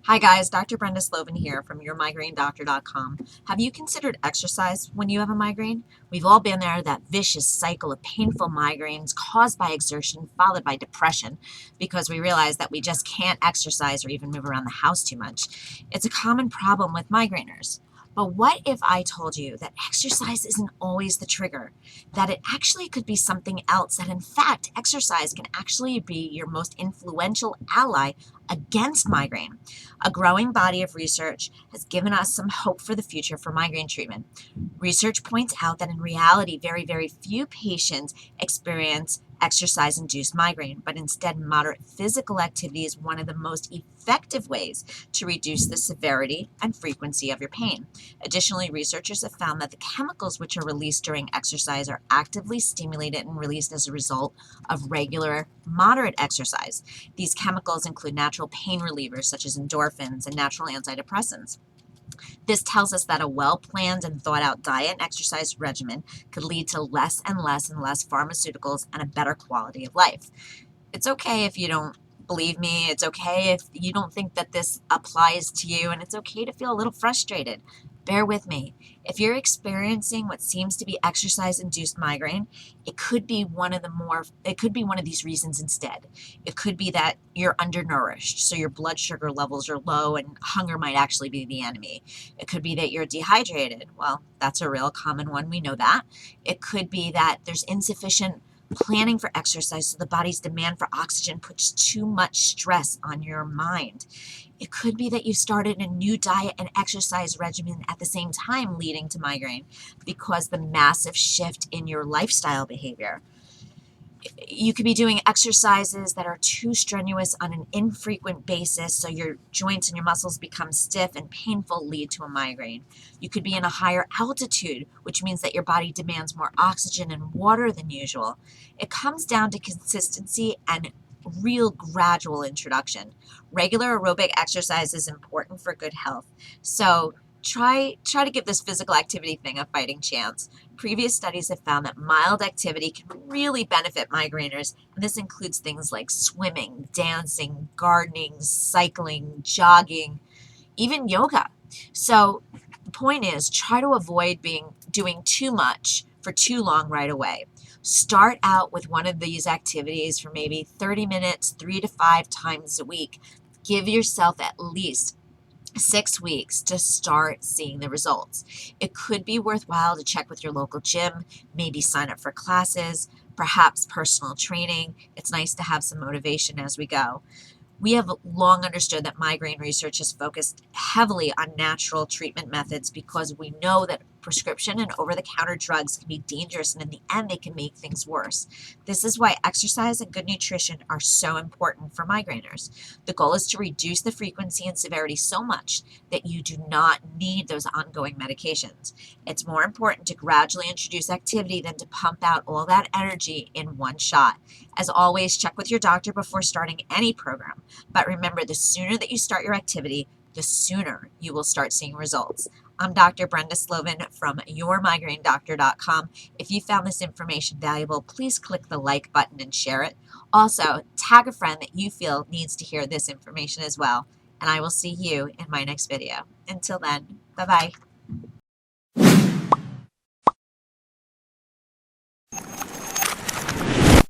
Hi guys, Dr. Brenda Slovin here from yourmigrainedoctor.com. Have you considered exercise when you have a migraine? We've all been there, that vicious cycle of painful migraines caused by exertion followed by depression because we realize that we just can't exercise or even move around the house too much. It's a common problem with migraineurs. But what if I told you that exercise isn't always the trigger? That it actually could be something else, that in fact, exercise can actually be your most influential ally against migraine. A growing body of research has given us some hope for the future for migraine treatment. Research points out that in reality, very few patients experience exercise-induced migraine, but instead moderate physical activity is one of the most effective ways to reduce the severity and frequency of your pain. Additionally, researchers have found that the chemicals which are released during exercise are actively stimulated and released as a result of regular, moderate exercise. These chemicals include natural pain relievers such as endorphins and natural anti-depressants. This tells us that a well-planned and thought-out diet and exercise regimen could lead to less and less pharmaceuticals and a better quality of life. It's okay if you don't believe me. It's okay if you don't think that this applies to you, and it's okay to feel a little frustrated. Bear with me. If you're experiencing what seems to be exercise-induced migraine, it could be one of these reasons instead. It could be that you're undernourished, so your blood sugar levels are low and hunger might actually be the enemy. It could be that you're dehydrated. Well, that's a real common one. We know that. It could be that there's insufficient planning for exercise, so the body's demand for oxygen puts too much stress on your mind. It could be that you started a new diet and exercise regimen at the same time, leading to migraine because the massive shift in your lifestyle behavior. You could be doing exercises that are too strenuous on an infrequent basis, so your joints and your muscles become stiff and painful, lead to a migraine. You could be in a higher altitude, which means that your body demands more oxygen and water than usual. It comes down to consistency and real gradual introduction. Regular aerobic exercise is important for good health, so try to give this physical activity thing a fighting chance. Previous studies have found that mild activity can really benefit migraineurs, and this includes things like swimming, dancing, gardening, cycling, jogging, even yoga. So the point is, try to avoid doing too much for too long right away. Start out with one of these activities for maybe 30 minutes, 3 to 5 times a week. Give yourself at least 6 weeks to start seeing the results. It could be worthwhile to check with your local gym, maybe sign up for classes, perhaps personal training. It's nice to have some motivation as we go. We have long understood that migraine research has focused heavily on natural treatment methods because we know that prescription and over-the-counter drugs can be dangerous, and in the end, they can make things worse. This is why exercise and good nutrition are so important for migraineurs. The goal is to reduce the frequency and severity so much that you do not need those ongoing medications. It's more important to gradually introduce activity than to pump out all that energy in one shot. As always, check with your doctor before starting any program. But remember, the sooner that you start your activity, the sooner you will start seeing results. I'm Dr. Brenda Slovin from yourmigrainedoctor.com. If you found this information valuable, please click the like button and share it. Also, tag a friend that you feel needs to hear this information as well. And I will see you in my next video. Until then, bye-bye.